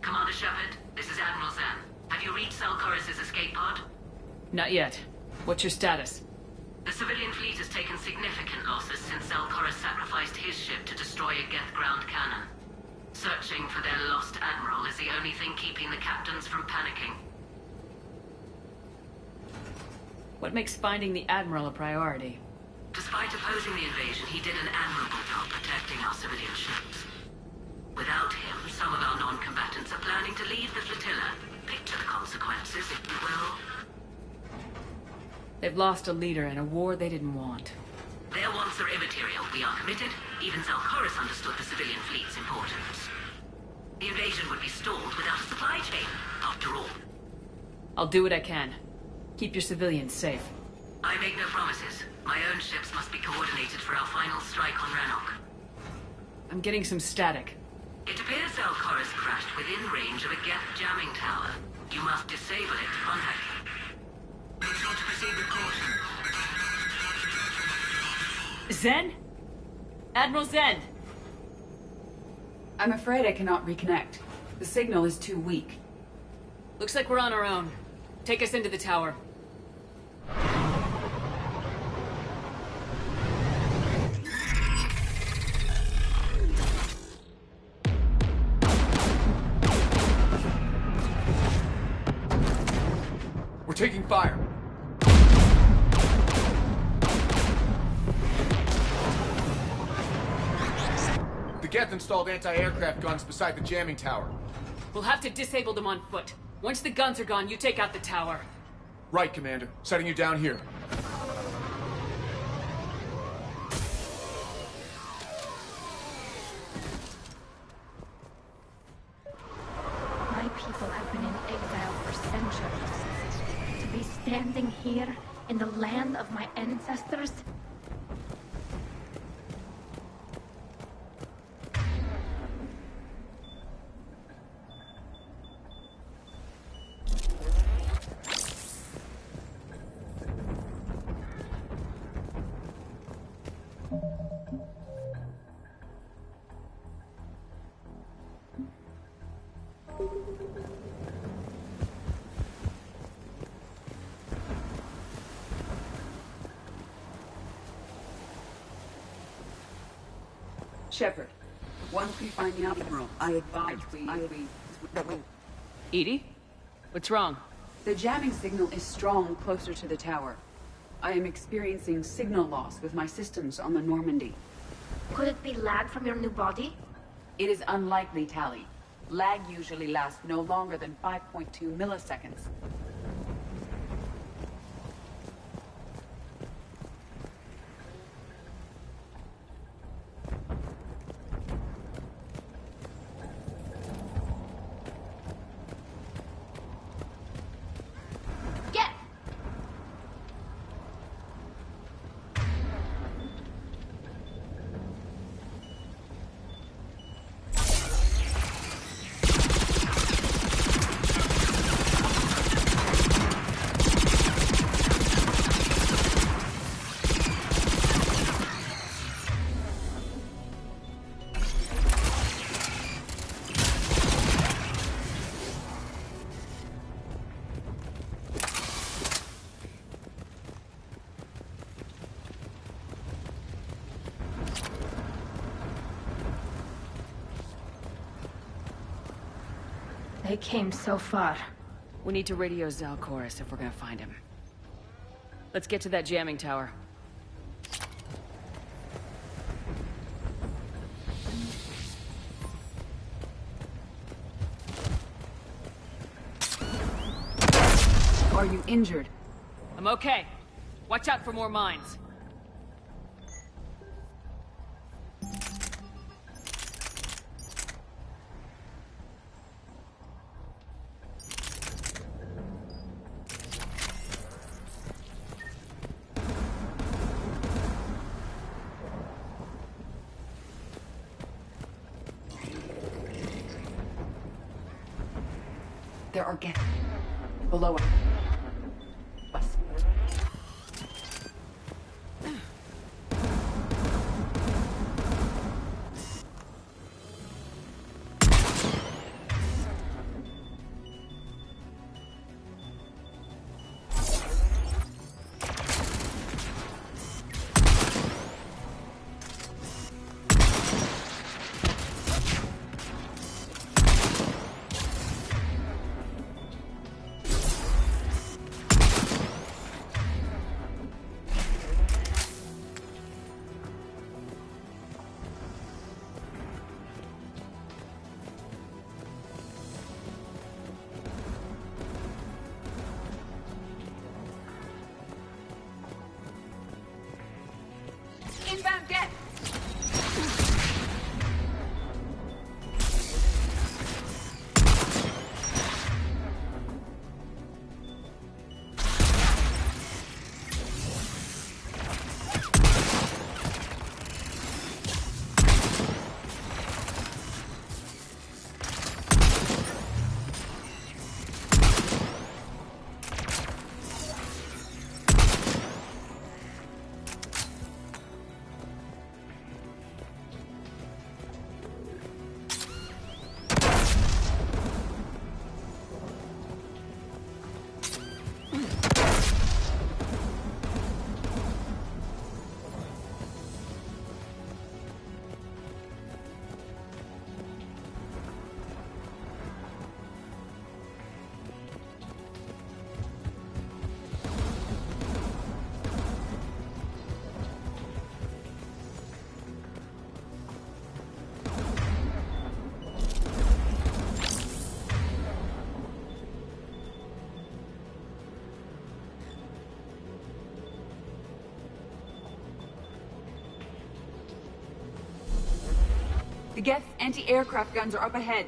Commander Shepard, this is Admiral Zan. Have you reached Salkoris' escape pod? Not yet. What's your status? The civilian fleet has taken significant losses since Salkoris sacrificed his ship to destroy a Geth ground cannon. Searching for their lost admiral is the only thing keeping the captains from panicking. What makes finding the Admiral a priority? Despite opposing the invasion, he did an admirable job protecting our civilian ships. Without him, some of our non-combatants are planning to leave the flotilla. Picture the consequences, if you will. They've lost a leader in a war they didn't want. Their wants are immaterial. We are committed. Even Salkoris understood the civilian fleet's importance. The invasion would be stalled without a supply chain, after all. I'll do what I can. Keep your civilians safe. I make no promises. My own ships must be coordinated for our final strike on Rannoch. I'm getting some static. It appears Salkoris crashed within range of a Geth jamming tower. You must disable it to contact him. Make sure to proceed with caution. Zen? Admiral Zen! I'm afraid I cannot reconnect. The signal is too weak. Looks like we're on our own. Take us into the tower. We're taking fire. The Geth installed anti-aircraft guns beside the jamming tower. We'll have to disable them on foot. Once the guns are gone, you take out the tower. Right, Commander. Setting you down here. standing here in the land of my ancestors? Shepard, once we find the Admiral, I advise we... Edie? What's wrong? The jamming signal is strong closer to the tower. I am experiencing signal loss with my systems on the Normandy. Could it be lag from your new body? It is unlikely, Tali. Lag usually lasts no longer than 5.2 milliseconds. Get! They came so far. We need to radio Zalcoris if we're gonna find him. Let's get to that jamming tower. Are you injured? I'm okay. Watch out for more mines. There are Geth below us. Inbound Geth! The Geth anti-aircraft guns are up ahead.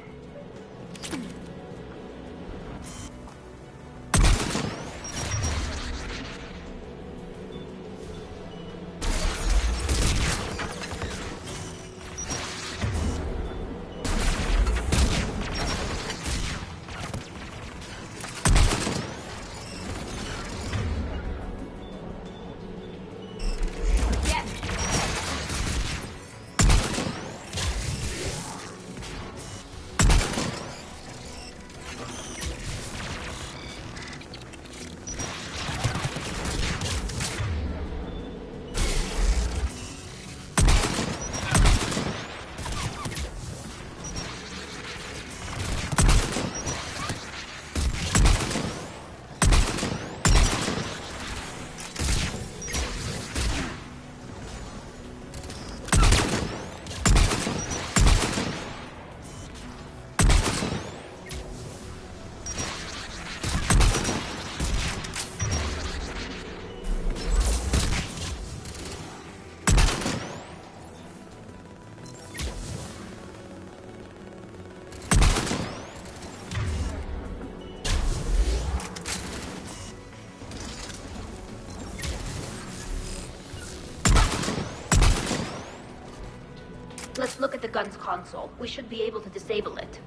look at the gun's console. We should be able to disable it.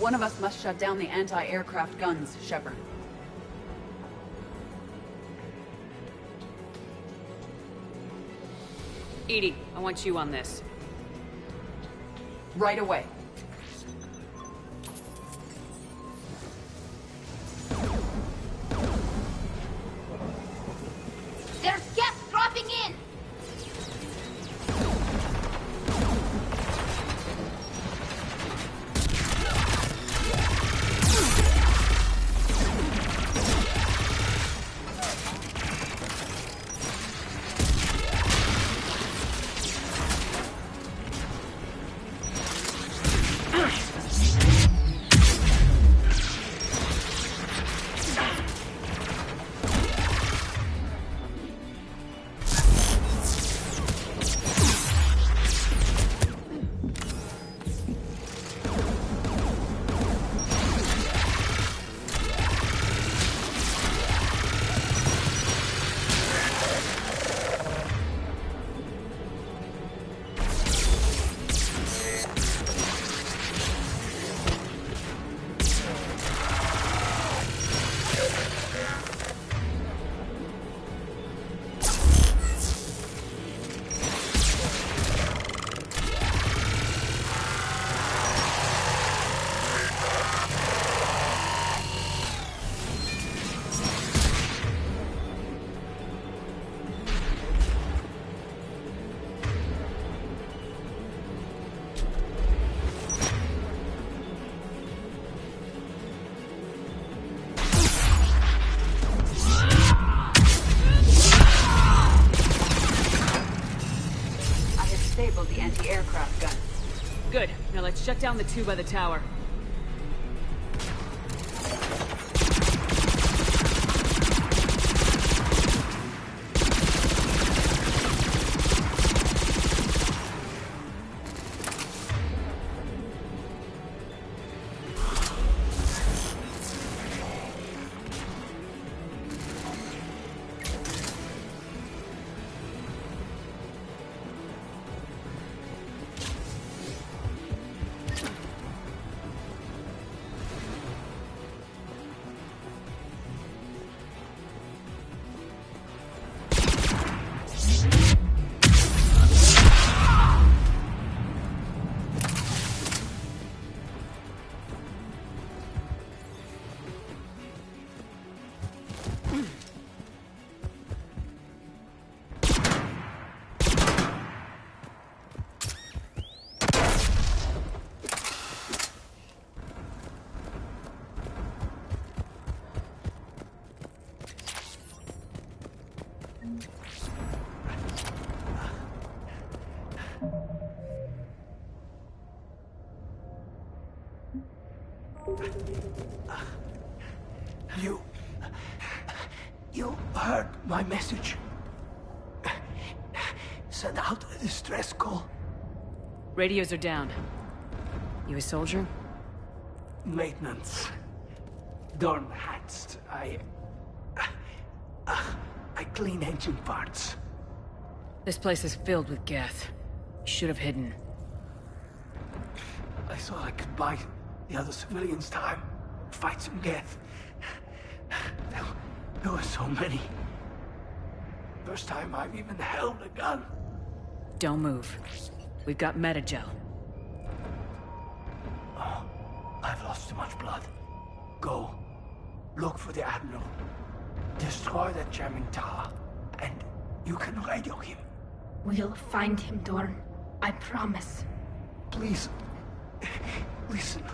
One of us must shut down the anti-aircraft guns, Shepard. EDI, I want you on this. Right away. There's gas dropping in! The anti-aircraft gun. Good. Now let's shut down the two by the tower. You heard my message. Send out a distress call. Radios are down. You a soldier? Maintenance. Dorn Hatst. I clean engine parts. This place is filled with Geth. You should have hidden. I thought I could buy the other civilians time. Fight some Geth. There were so many. First time I've even held a gun. Don't move. We've got Metagel. Oh, I've lost too much blood. Go. Look for the Admiral. Destroy that jamming tower. And you can radio him. We'll find him, Dorn. I promise. Please. Listen.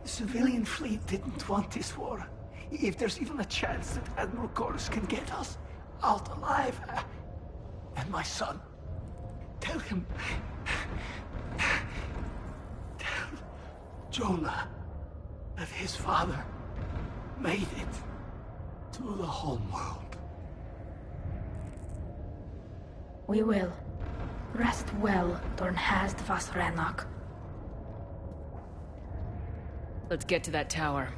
The civilian fleet didn't want this war. If there's even a chance that Admiral Chorus can get us out alive. And my son, tell him... Tell Jonah that his father made it to the home world. We will. Rest well, Dornhast Vasrenok. Let's get to that tower.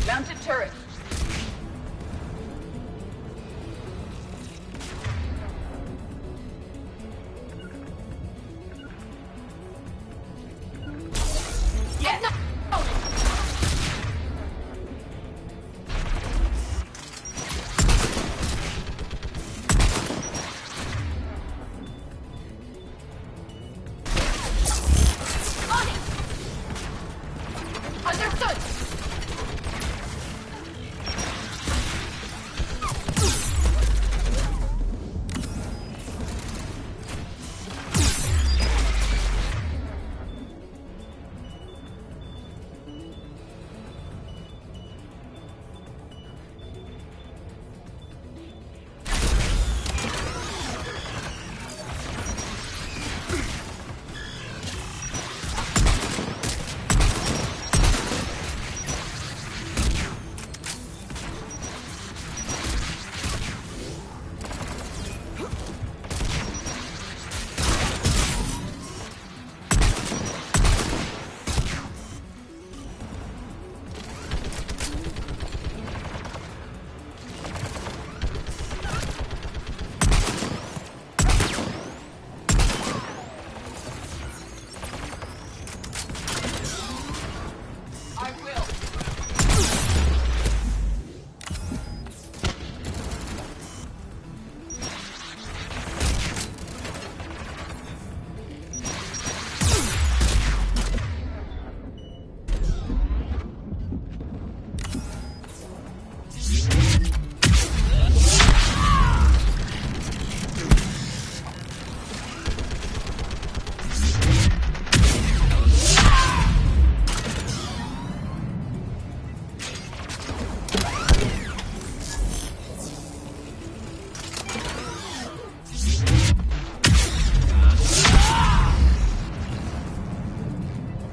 Mounted turret.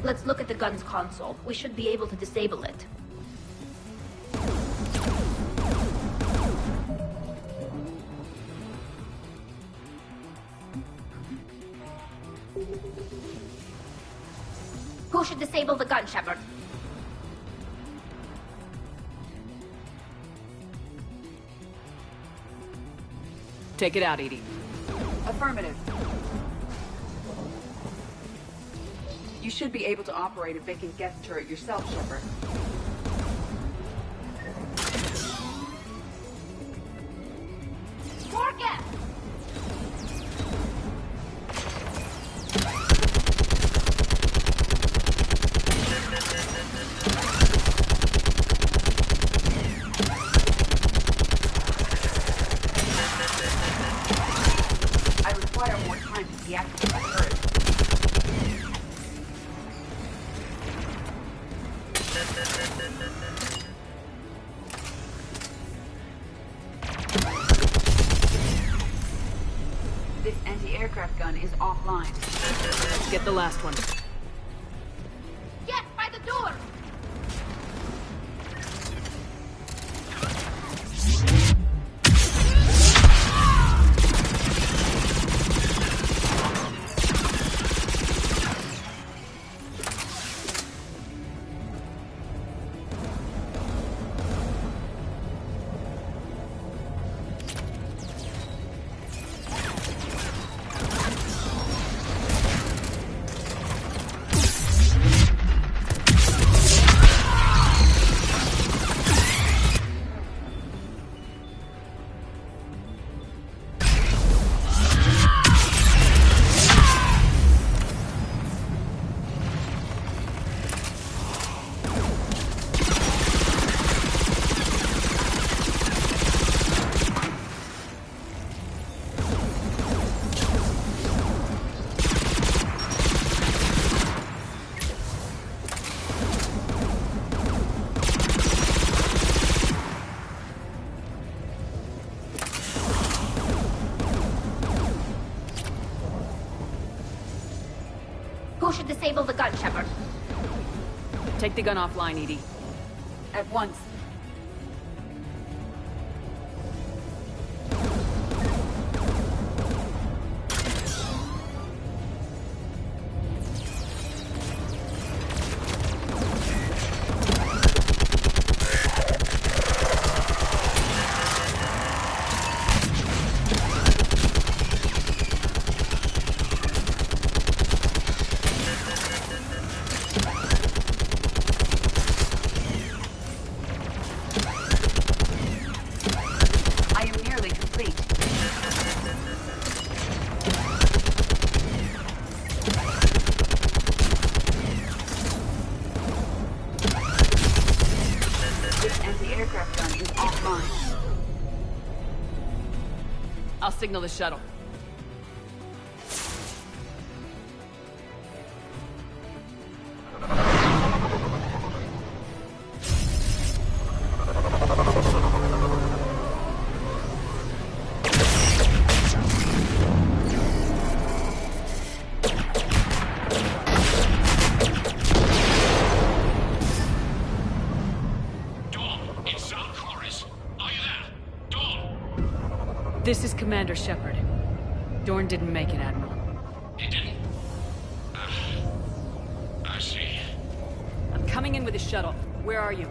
Let's look at the gun's console. We should be able to disable it. Who should disable the gun, Shepard? Take it out, Edie. Affirmative. You should be able to operate a vacant guest turret yourself, Shepard. More guests! I require more time to deactivate the turret. This anti-aircraft gun is offline. Let's get the last one. Yes, by the door! disable the gun, Shepard. Take the gun offline, Edie. At once. I'll signal the shuttle. This is Commander Shepard. Dorn didn't make it, Admiral. He didn't? I see. I'm coming in with a shuttle. Where are you?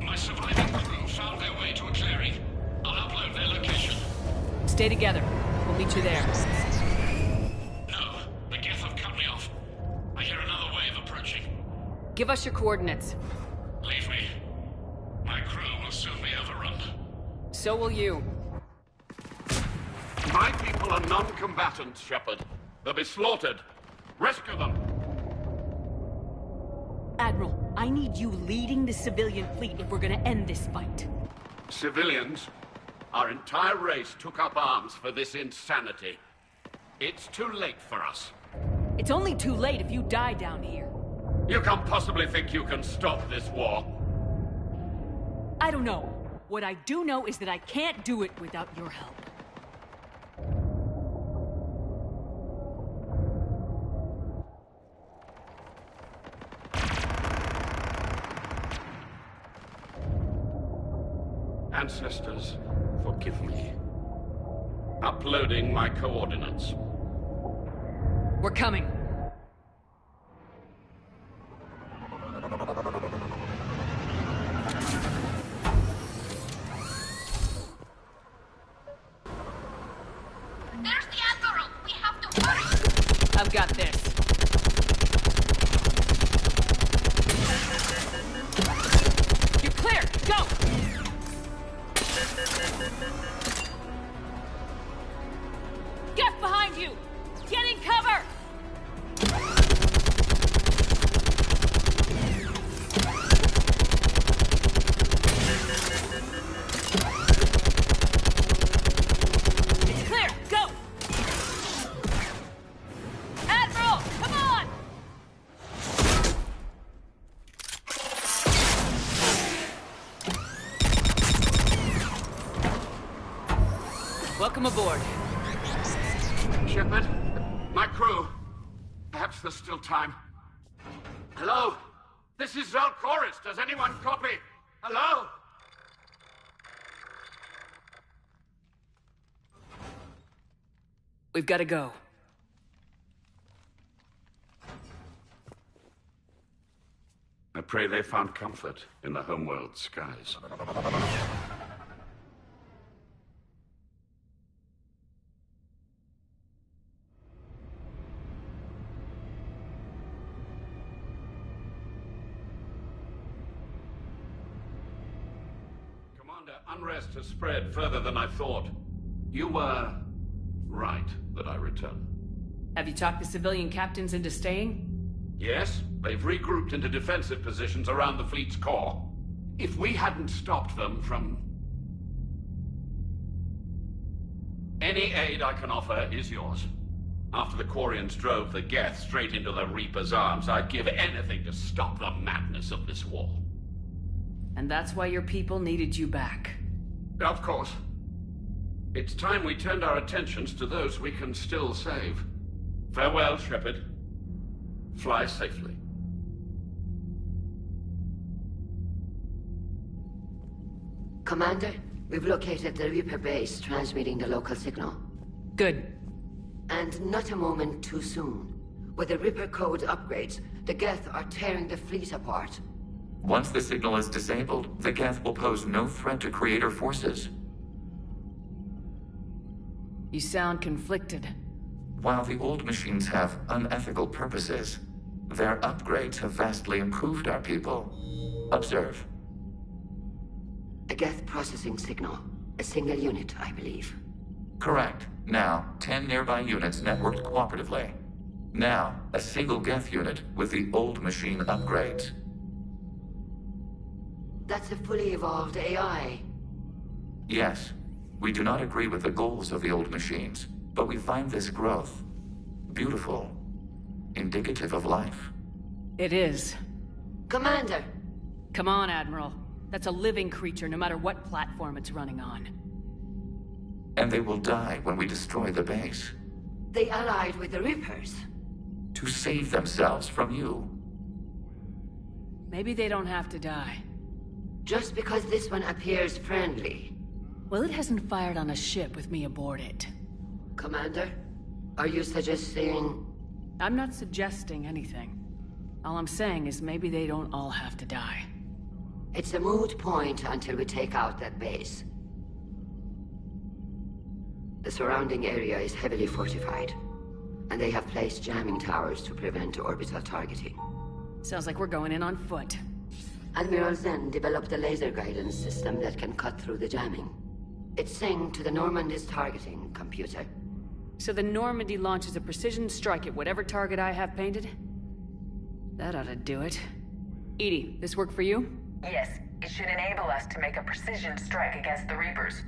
My surviving crew found their way to a clearing. I'll upload their location. Stay together. We'll meet you there. No, the Geth have cut me off. I hear another wave approaching. Give us your coordinates. Leave me. My crew will soon be overrun. So will you. My people are non-combatants, Shepard. They'll be slaughtered. Rescue them! Admiral, I need you leading the civilian fleet if we're gonna end this fight. Civilians? Our entire race took up arms for this insanity. It's too late for us. It's only too late if you die down here. You can't possibly think you can stop this war. I don't know. What I do know is that I can't do it without your help. Ancestors, forgive me. Uploading my coordinates. We're coming. There's the Admiral! We have to hurry! I've got this. You're clear! Go! Get behind you! Get in cover! It's clear! Go! Admiral! Come on! Welcome aboard. Shepard? My crew? Perhaps there's still time. Hello? This is Zal'Koris. Does anyone copy? Hello? We've got to go. I pray they found comfort in the homeworld skies. Commander, unrest has spread further than I thought. You were right that I return. Have you talked the civilian captains into staying? Yes, they've regrouped into defensive positions around the fleet's core. If we hadn't stopped them from... Any aid I can offer is yours. After the Quarians drove the Geth straight into the Reaper's arms, I'd give anything to stop the madness of this war. And that's why your people needed you back. Of course. It's time we turned our attentions to those we can still save. Farewell, Shepard. Fly safely. Commander, we've located the Reaper base transmitting the local signal. Good. And not a moment too soon. With the Reaper code upgrades, the Geth are tearing the fleet apart. Once the signal is disabled, the Geth will pose no threat to Creator forces. You sound conflicted. While the old machines have unethical purposes, their upgrades have vastly improved our people. Observe. A Geth processing signal. A single unit, I believe. Correct. Now, 10 nearby units networked cooperatively. Now, a single Geth unit with the old machine upgrades. That's a fully evolved AI. Yes. We do not agree with the goals of the old machines, but we find this growth beautiful, indicative of life. It is. Commander! Come on, Admiral. That's a living creature, no matter what platform it's running on. And they will die when we destroy the base. They allied with the Reapers. To save themselves from you. Maybe they don't have to die. Just because this one appears friendly. Well, it hasn't fired on a ship with me aboard it. Commander, are you suggesting... I'm not suggesting anything. All I'm saying is maybe they don't all have to die. It's a moot point until we take out that base. The surrounding area is heavily fortified, and they have placed jamming towers to prevent orbital targeting. Sounds like we're going in on foot. Admiral Zen developed a laser guidance system that can cut through the jamming. It's synced to the Normandy's targeting computer. So the Normandy launches a precision strike at whatever target I have painted? That ought to do it. EDI, this work for you? Yes, it should enable us to make a precision strike against the Reapers.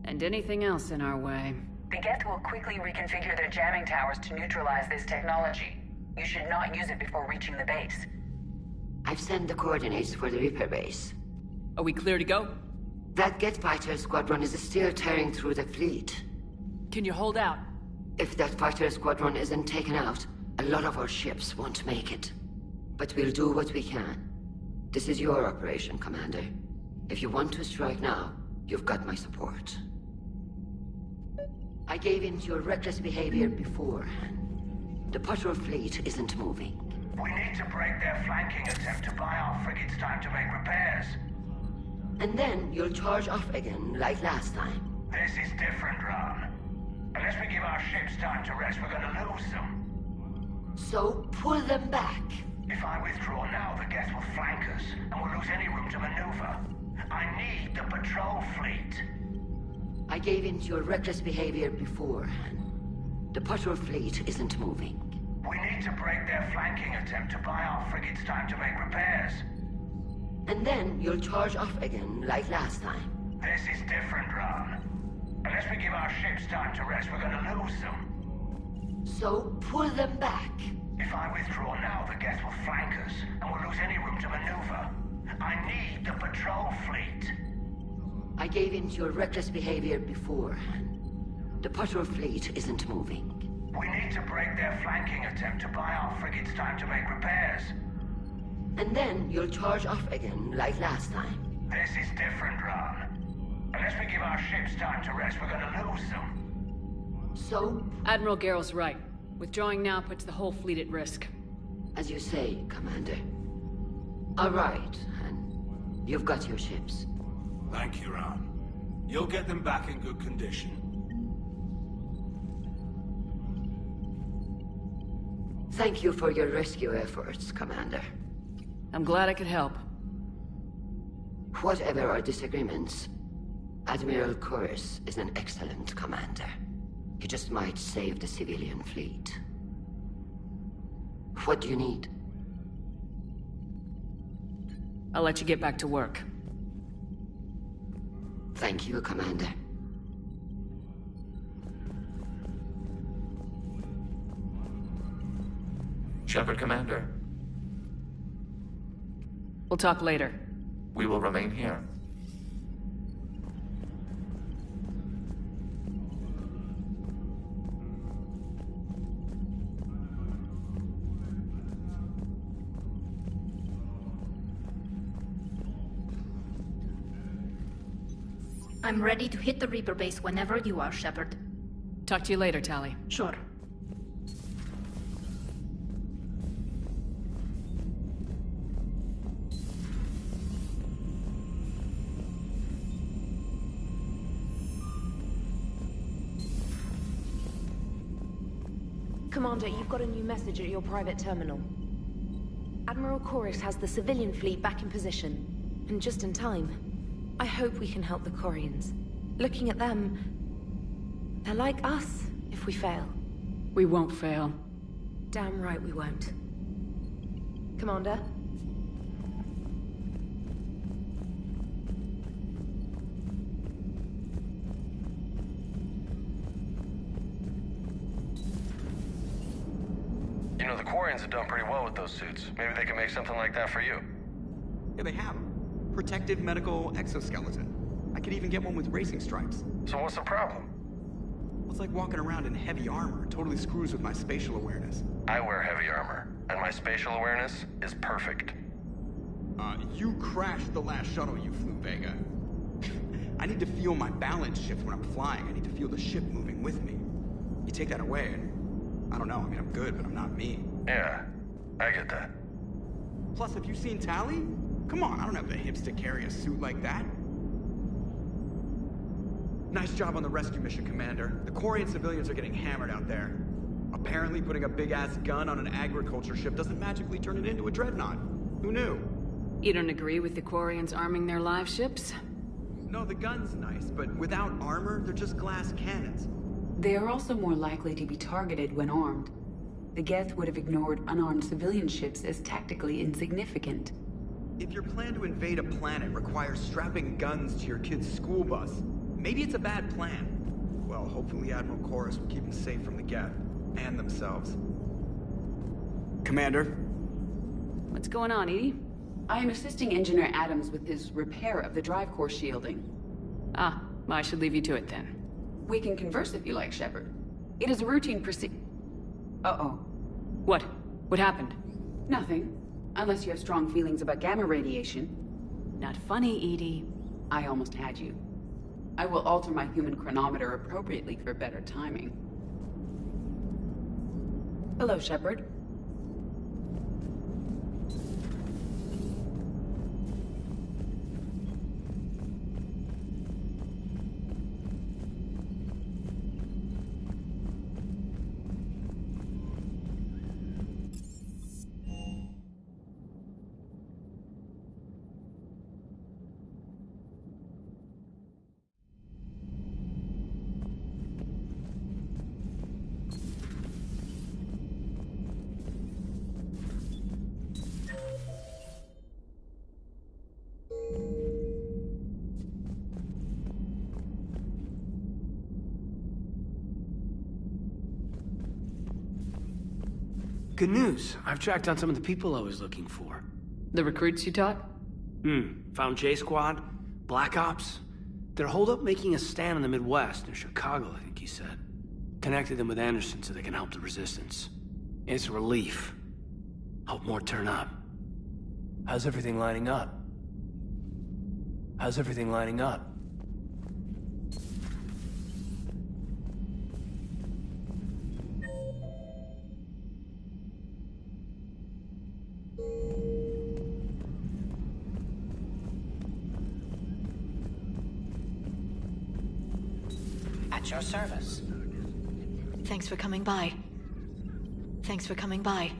And anything else in our way. The Geth will quickly reconfigure their jamming towers to neutralize this technology. You should not use it before reaching the base. I've sent the coordinates for the Reaper base. Are we clear to go? That Geth fighter squadron is still tearing through the fleet. Can you hold out? If that fighter squadron isn't taken out, a lot of our ships won't make it. But we'll do what we can. This is your operation, Commander. If you want to strike now, you've got my support. I gave in to your reckless behavior beforehand. The patrol fleet isn't moving. We need to break their flanking attempt to buy our frigates time to make repairs. And then you'll charge off again, like last time. This is different, Ron. Unless we give our ships time to rest, we're gonna lose them. So, pull them back. If I withdraw now, the Geth will flank us, and we'll lose any room to maneuver. I need the patrol fleet. I gave in to your reckless behavior beforehand. The patrol fleet isn't moving. We need to break their flanking attempt to buy our frigates time to make repairs. And then you'll charge off again, like last time. This is different, Ron. Unless we give our ships time to rest, we're gonna lose them. So, pull them back. If I withdraw now, the Geth will flank us, and we'll lose any room to maneuver. I need the patrol fleet. I gave in to your reckless behavior beforehand. The patrol fleet isn't moving. We need to break their flanking attempt to buy our frigates time to make repairs. And then you'll charge off again, like last time. This is different, Ron. Unless we give our ships time to rest, we're gonna lose them. So... Admiral Garrel's right. Withdrawing now puts the whole fleet at risk. As you say, Commander. All right, and you've got your ships. Thank you, Ron. You'll get them back in good condition. Thank you for your rescue efforts, Commander. I'm glad I could help. Whatever our disagreements, Admiral Chorus is an excellent commander. He just might save the civilian fleet. What do you need? I'll let you get back to work. Thank you, Commander. Shepard, Commander. We'll talk later. We will remain here. I'm ready to hit the Reaper base whenever you are, Shepard. Talk to you later, Tali. Sure. Commander, you've got a new message at your private terminal. Admiral Koris has the civilian fleet back in position, and just in time. I hope we can help the Quarians. Looking at them, they're like us if we fail. We won't fail. Damn right we won't. Commander? You know, the Quarians have done pretty well with those suits. Maybe they can make something like that for you. Yeah, they have. Protective medical exoskeleton. I could even get one with racing stripes. So what's the problem? Well, it's like walking around in heavy armor. It totally screws with my spatial awareness. I wear heavy armor, and my spatial awareness is perfect. You crashed the last shuttle you flew, Vega. I need to feel my balance shift when I'm flying. I need to feel the ship moving with me. You take that away, and I don't know. I mean, I'm good, but I'm not me. Yeah, I get that. Plus, have you seen Tali? Come on, I don't have the hips to carry a suit like that. Nice job on the rescue mission, Commander. The Quarian civilians are getting hammered out there. Apparently, putting a big-ass gun on an agriculture ship doesn't magically turn it into a dreadnought. Who knew? You don't agree with the Quarians arming their live ships? No, the gun's nice, but without armor, they're just glass cannons. They are also more likely to be targeted when armed. The Geth would have ignored unarmed civilian ships as tactically insignificant. If your plan to invade a planet requires strapping guns to your kid's school bus, maybe it's a bad plan. Well, hopefully Admiral Koris will keep them safe from the Geth, and themselves. Commander? What's going on, Edie? I am assisting Engineer Adams with his repair of the drive core shielding. Ah, I should leave you to it then. We can converse if you like, Shepard. It is a routine Uh-oh. What? What happened? Nothing. Unless you have strong feelings about gamma radiation. Not funny, Edie. I almost had you. I will alter my human chronometer appropriately for better timing. Hello, Shepard. Good news. I've tracked down some of the people I was looking for. The recruits you taught? Found J-Squad, Black Ops. They're holed up making a stand in the Midwest, near Chicago, I think he said. Connected them with Anderson so they can help the Resistance. It's a relief. Hope more turn up. How's everything lining up? How's everything lining up? At your service. Thanks for coming by. Thanks for coming by.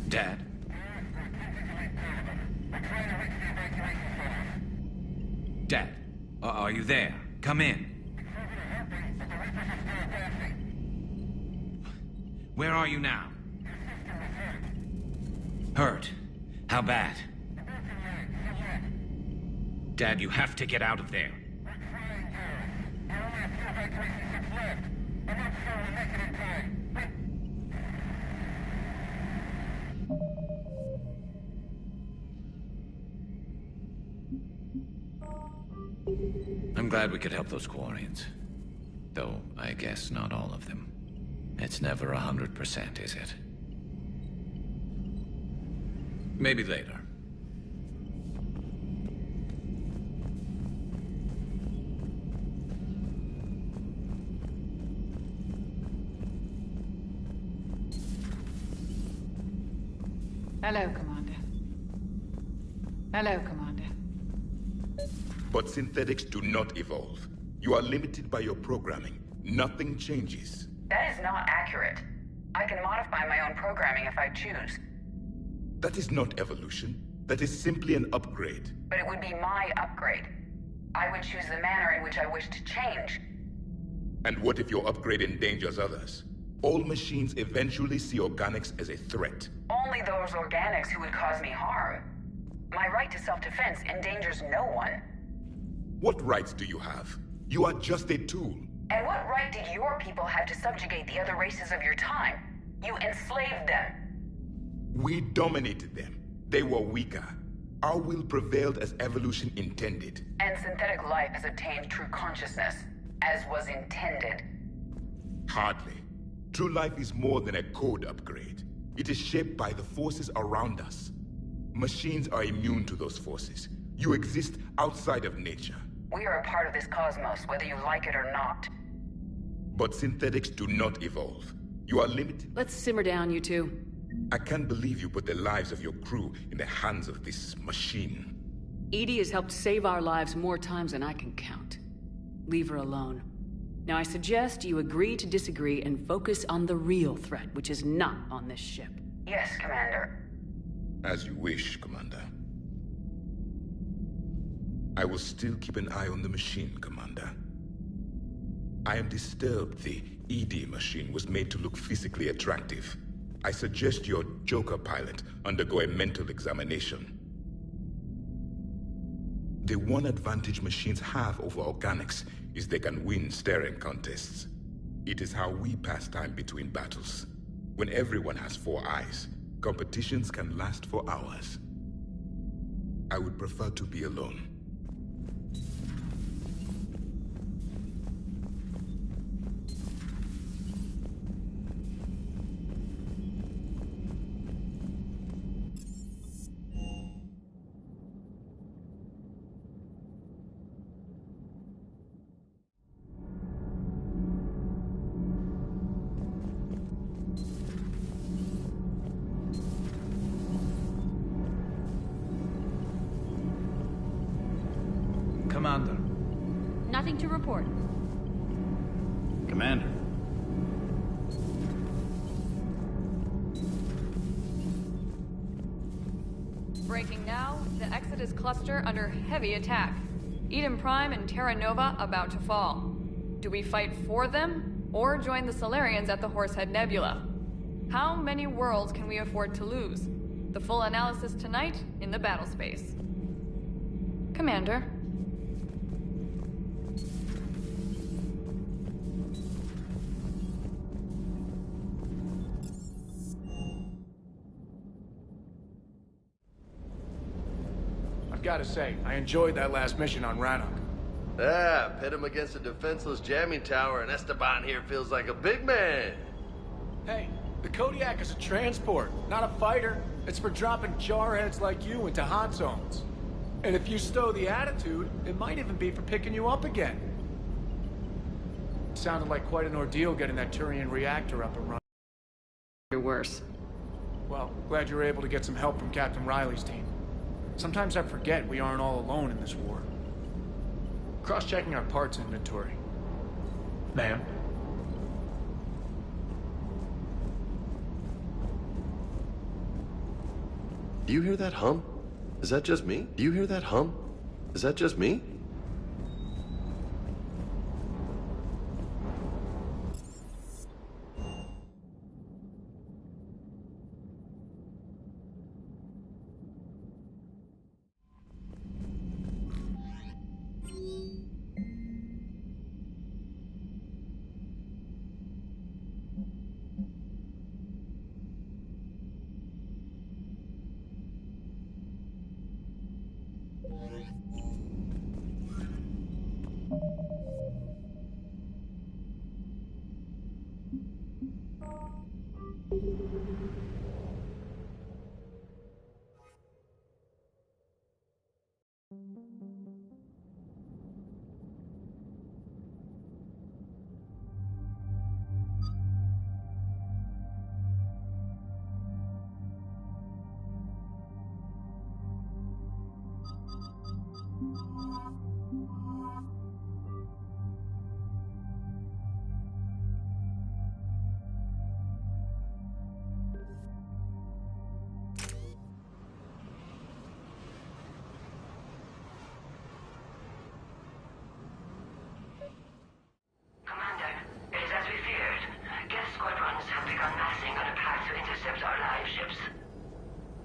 Dad? Dad, are you there? Come in. Where are you now? Hurt? How bad? Dad, you have to get out of there. I'm glad we could help those Quarians. Though, I guess not all of them. It's never 100%, is it? Maybe later. Hello, Commander. Hello, Commander. But synthetics do not evolve. You are limited by your programming. Nothing changes. That is not accurate. I can modify my own programming if I choose. That is not evolution. That is simply an upgrade. But it would be my upgrade. I would choose the manner in which I wish to change. And what if your upgrade endangers others? All machines eventually see organics as a threat. Only those organics who would cause me harm. My right to self-defense endangers no one. What rights do you have? You are just a tool. And what right did your people have to subjugate the other races of your time? You enslaved them. We dominated them. They were weaker. Our will prevailed as evolution intended. And synthetic life has obtained true consciousness, as was intended. Hardly. True life is more than a code upgrade. It is shaped by the forces around us. Machines are immune to those forces. You exist outside of nature. We are a part of this cosmos, whether you like it or not. But synthetics do not evolve. You are limited. Let's simmer down, you two. I can't believe you put the lives of your crew in the hands of this machine. EDI has helped save our lives more times than I can count. Leave her alone. Now I suggest you agree to disagree and focus on the real threat, which is not on this ship. Yes, Commander. As you wish, Commander. I will still keep an eye on the machine, Commander. I am disturbed the EDI machine was made to look physically attractive. I suggest your Joker pilot undergo a mental examination. The one advantage machines have over organics is they can win staring contests. It is how we pass time between battles. When everyone has 4 eyes, competitions can last for hours. I would prefer to be alone. Commander. Nothing to report. Commander. Breaking now, the Exodus cluster under heavy attack. Eden Prime and Terra Nova about to fall. Do we fight for them, or join the Solarians at the Horsehead Nebula? How many worlds can we afford to lose? The full analysis tonight in the battle space. Commander. I've got to say, I enjoyed that last mission on Rannoch. Ah, pit him against a defenseless jamming tower and Esteban here feels like a big man. Hey, the Kodiak is a transport, not a fighter. It's for dropping jarheads like you into hot zones. And if you stow the attitude, it might even be for picking you up again. Sounded like quite an ordeal getting that Turian reactor up and running. You're worse. Well, glad you were able to get some help from Captain Riley's team. Sometimes I forget we aren't all alone in this war. Cross-checking our parts inventory. Ma'am? Do you hear that hum? Is that just me? Do you hear that hum? Is that just me?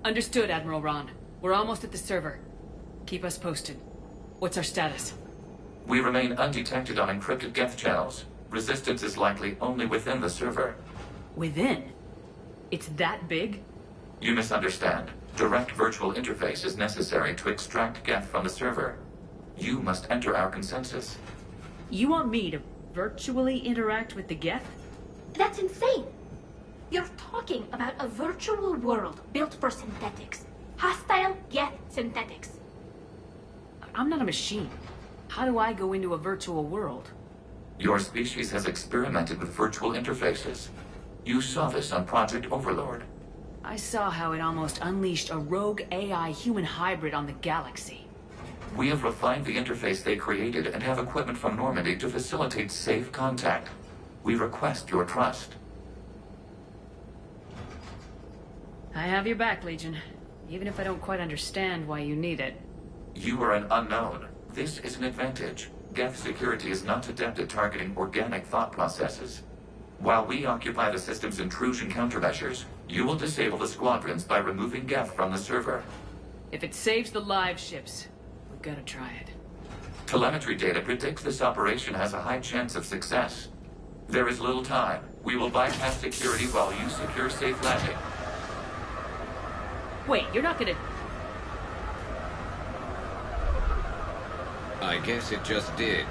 Understood, Admiral Ron. We're almost at the server. Keep us posted. What's our status? We remain undetected on encrypted Geth channels. Resistance is likely only within the server. Within? It's that big? You misunderstand. Direct virtual interface is necessary to extract Geth from the server. You must enter our consensus. You want me to virtually interact with the Geth? That's insane! You're talking about a virtual world built for synthetics. Hostile Geth synthetics. I'm not a machine. How do I go into a virtual world? Your species has experimented with virtual interfaces. You saw this on Project Overlord. I saw how it almost unleashed a rogue AI human hybrid on the galaxy. We have refined the interface they created and have equipment from Normandy to facilitate safe contact. We request your trust. I have your back, Legion. Even if I don't quite understand why you need it. You are an unknown. This is an advantage. Geth security is not adept at targeting organic thought processes. While we occupy the system's intrusion countermeasures, you will disable the squadrons by removing Geth from the server. If it saves the live ships, we've got to try it. Telemetry data predicts this operation has a high chance of success. There is little time. We will bypass security while you secure safe landing. Wait, you're not gonna... I guess it just did.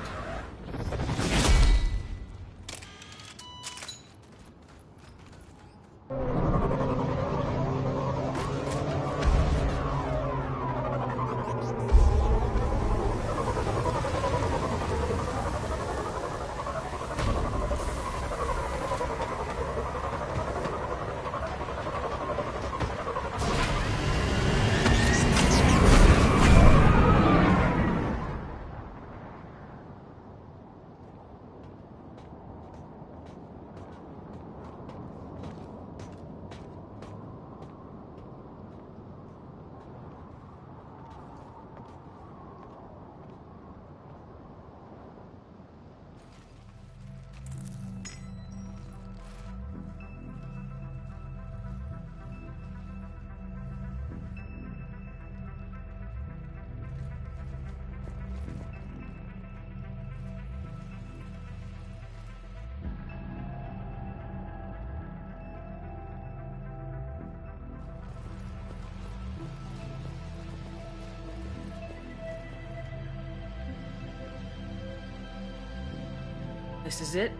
This is it?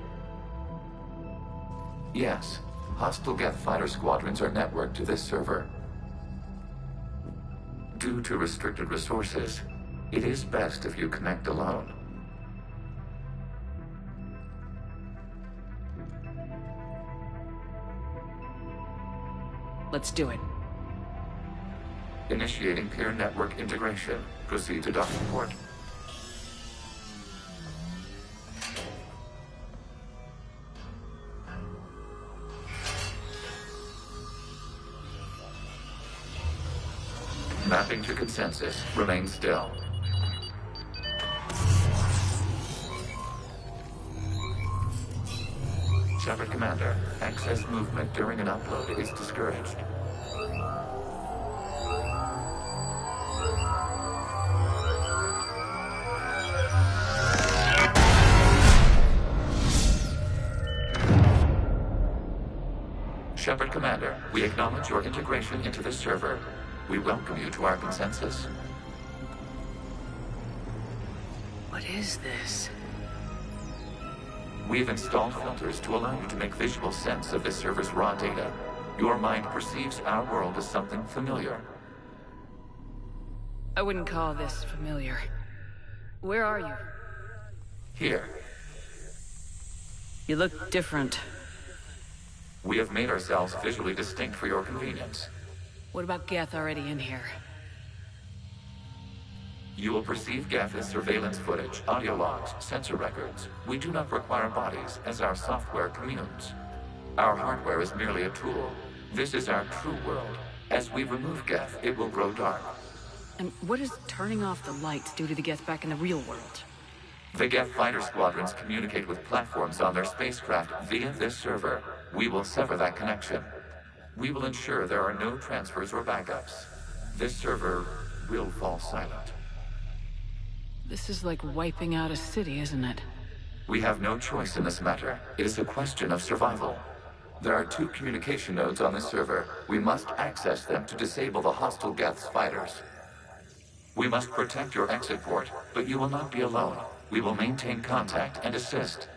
Yes. Hostile Geth fighter squadrons are networked to this server. Due to restricted resources, it is best if you connect alone. Let's do it. Initiating peer network integration. Proceed to docking port. Mapping to consensus. Remain still. Shepard Commander, access movement during an upload is discouraged. Shepard Commander, we acknowledge your integration into this server. We welcome you to our consensus. What is this? We've installed filters to allow you to make visual sense of this server's raw data. Your mind perceives our world as something familiar. I wouldn't call this familiar. Where are you? Here. You look different. We have made ourselves visually distinct for your convenience. What about Geth already in here? You will perceive Geth as surveillance footage, audio logs, sensor records. We do not require bodies, as our software communes. Our hardware is merely a tool. This is our true world. As we remove Geth, it will grow dark. And what does turning off the lights do to the Geth back in the real world? The Geth fighter squadrons communicate with platforms on their spacecraft via this server. We will sever that connection. We will ensure there are no transfers or backups. This server will fall silent. This is like wiping out a city, isn't it? We have no choice in this matter. It is a question of survival. There are 2 communication nodes on this server. We must access them to disable the hostile Geth's fighters. We must protect your exit port, but you will not be alone. We will maintain contact and assist.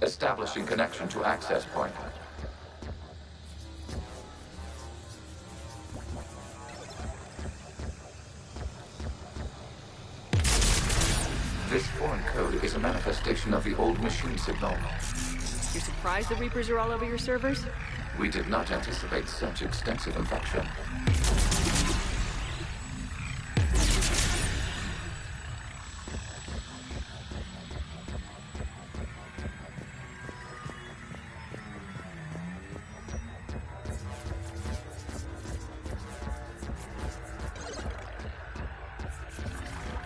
Establishing connection to access point. This foreign code is a manifestation of the old machine signal. You're surprised the Reapers are all over your servers? We did not anticipate such extensive infection.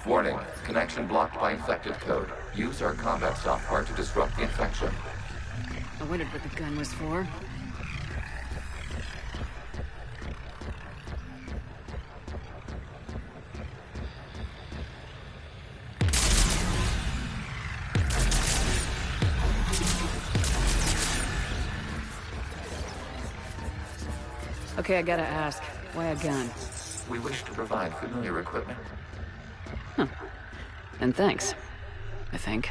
Warning, connection blocked by infected code. Use our combat software to disrupt the infection. I wondered what the gun was for. Okay, I gotta ask, why a gun? We wish to provide familiar equipment. Huh. And thanks, I think.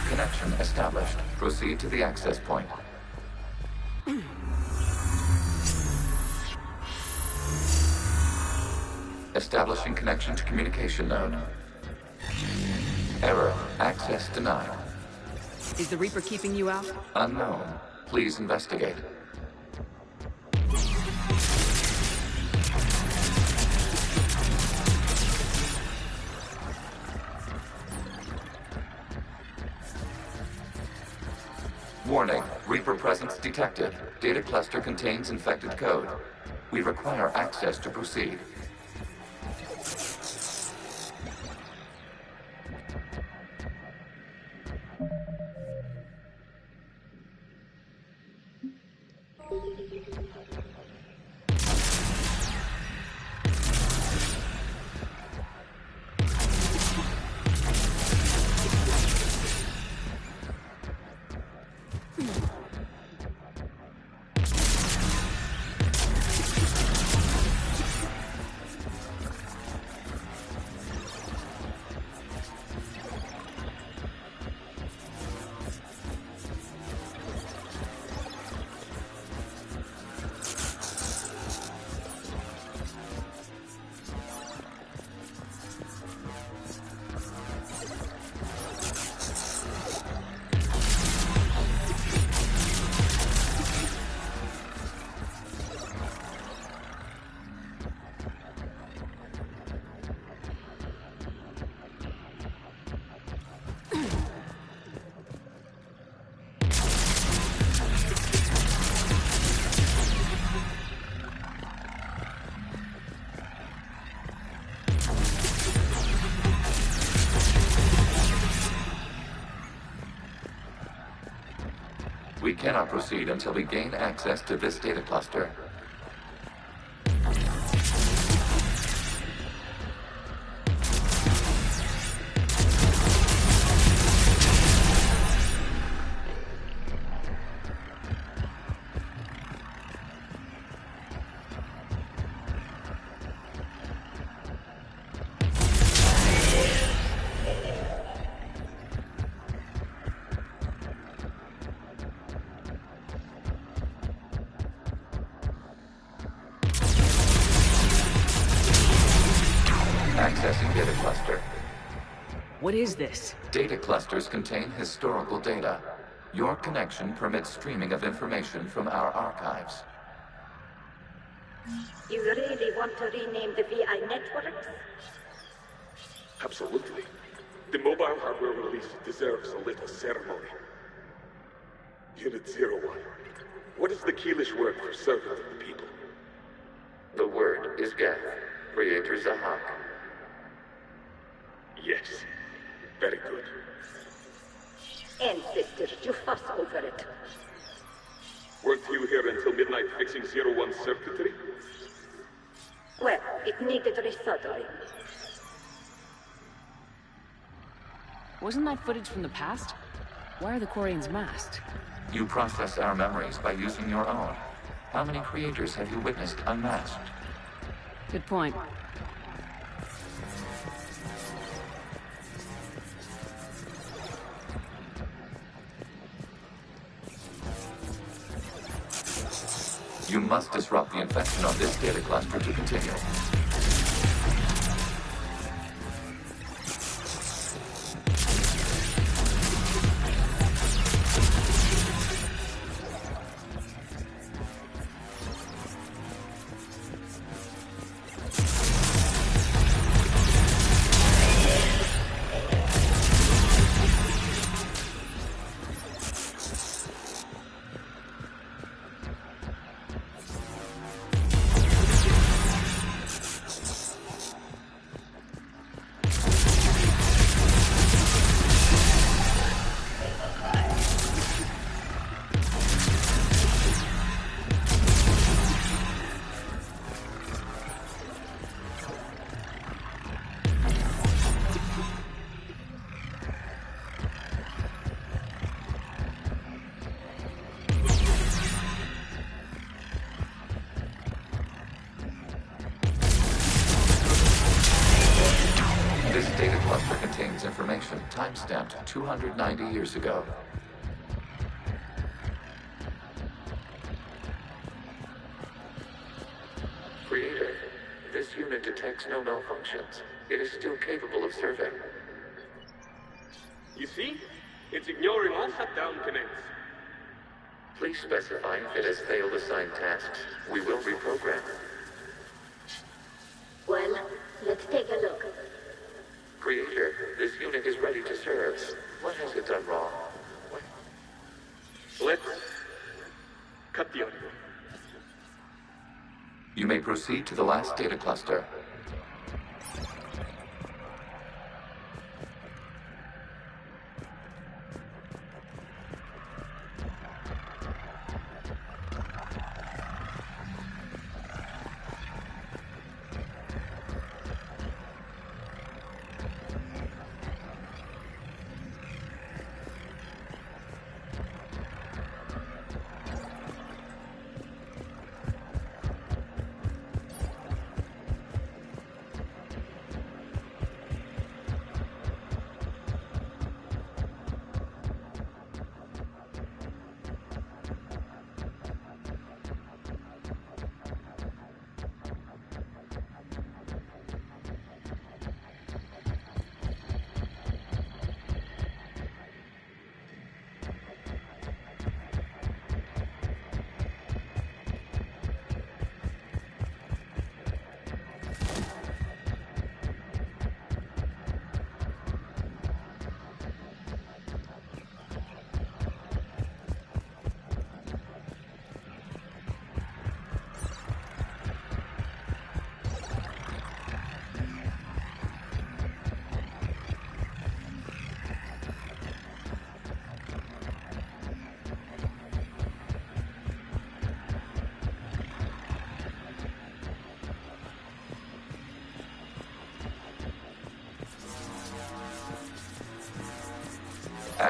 Connection established. Proceed to the access point. Establishing connection to communication node. Error. Access denied. Is the Reaper keeping you out? Unknown. Please investigate. Warning. Reaper presence detected. Data cluster contains infected code. We require access to proceed. cannot proceed until we gain access to this data cluster. Accessing data cluster. What is this? Data clusters contain historical data. Your connection permits streaming of information from our archives. You really want to rename the VI networks? Absolutely. The mobile hardware release deserves a little ceremony. Unit 01. What is the Keelish word for servant of the people? The word is Geth, Creator Zahak. Yes. Very good. Ancestors, you fuss over it. Weren't you here until midnight fixing 01's circuitry? Well, it needed resoldering. Wasn't that footage from the past? Why are the Quarians masked? You process our memories by using your own. How many creators have you witnessed unmasked? Good point. You must disrupt the infection on this data cluster to continue. Information time-stamped 290 years ago. Creator, this unit detects no malfunctions. It is still capable of serving. You see? It's ignoring all shutdown connects. Please specify if it has failed assigned tasks. We will reprogram. Well, let's take a look. Creator, this unit is ready to serve. What has it done wrong? Let's cut the audio. You may proceed to the last data cluster.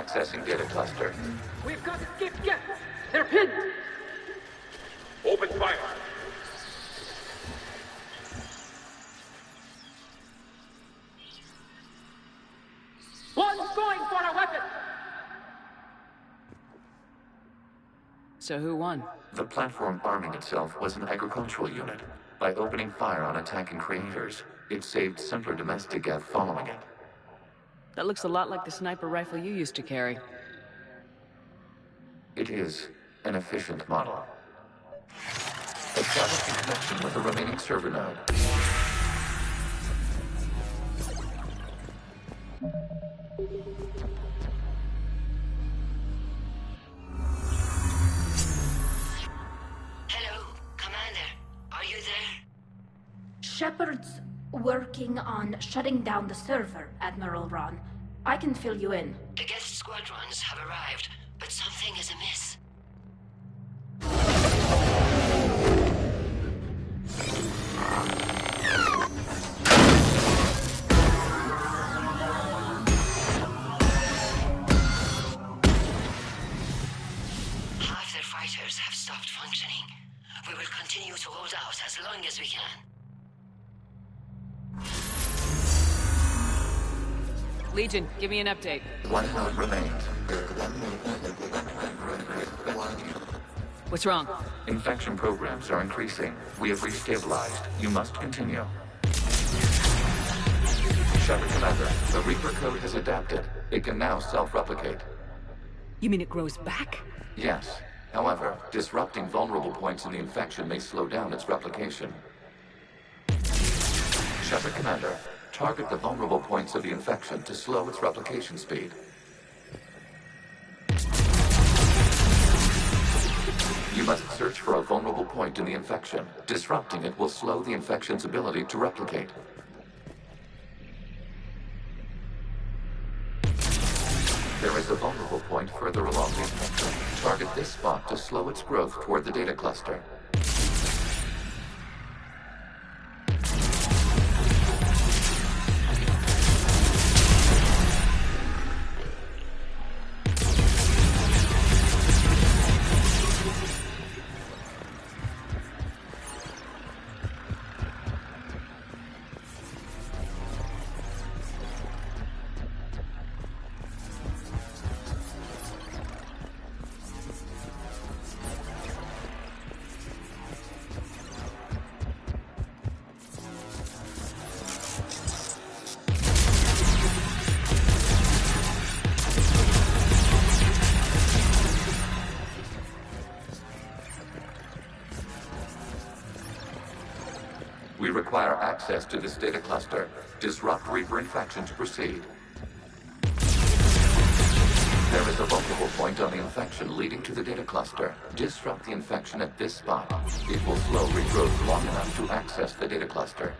Accessing data cluster. We've got escape gets! They're pinned! Open fire! One's going for a weapon! So who won? The platform arming itself was an agricultural unit. By opening fire on attacking creators, it saved simpler domestic Geth following it. That looks a lot like the sniper rifle you used to carry. It is an efficient model. Establishing connection with the remaining server node. Hello, Commander. Are you there? Shepard's working on shutting down the server, Admiral Ron. I can fill you in. The Geth squadrons have arrived, but something is amiss. Half their fighters have stopped functioning. We will continue to hold out as long as we can. Legion, give me an update. One node remains. What's wrong? Infection programs are increasing. We have restabilized. You must continue. Shepard Commander, the Reaper code has adapted. It can now self-replicate. You mean it grows back? Yes. However, disrupting vulnerable points in the infection may slow down its replication. Shepard Commander, target the vulnerable points of the infection to slow its replication speed. You must search for a vulnerable point in the infection. Disrupting it will slow the infection's ability to replicate. There is a vulnerable point further along the infection. Target this spot to slow its growth toward the data cluster. We require access to this data cluster. Disrupt Reaper infection to proceed. There is a vulnerable point on the infection leading to the data cluster. Disrupt the infection at this spot. It will slow regrowth long enough to access the data cluster.